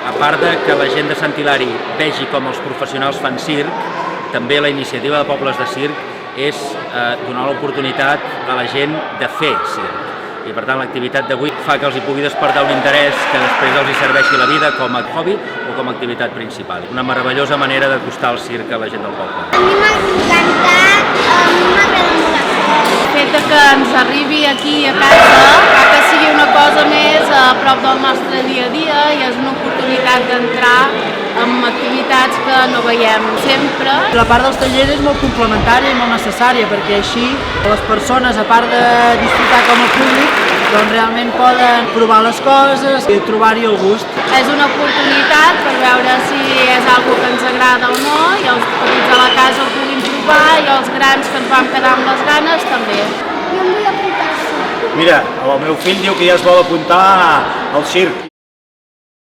A part de que la gent de Sant Hilari vegi com els professionals fan circ, també la iniciativa de Pobles de Circ és donar l'oportunitat a la gent de fer circ. I per tant l'activitat d'avui fa que els hi pugui despertar un interès que després els hi serveixi la vida com a hobby o com a activitat principal. Una meravellosa manera d'acostar el circ a la gent del poble. A mi m'ha encantat, a mi m'agrada molt el circ. El fet que ens arribi aquí a casa fa que sigui una cosa més a prop del nostre dia a dia i és una oportunitat d'entrar en activitats que no veiem sempre. La part dels tallers és molt complementària i molt necessària perquè així les persones, a part de disfrutar com a públic, doncs realment poden provar les coses i trobar-hi el gust. És una oportunitat per veure si és algo que ens agrada o no i els petits a la casa ho puguin provar i els grans que ens vam quedar amb les ganes també. Jo em vull apuntar al circ. Mira, el meu fill diu que ja es vol apuntar al circ.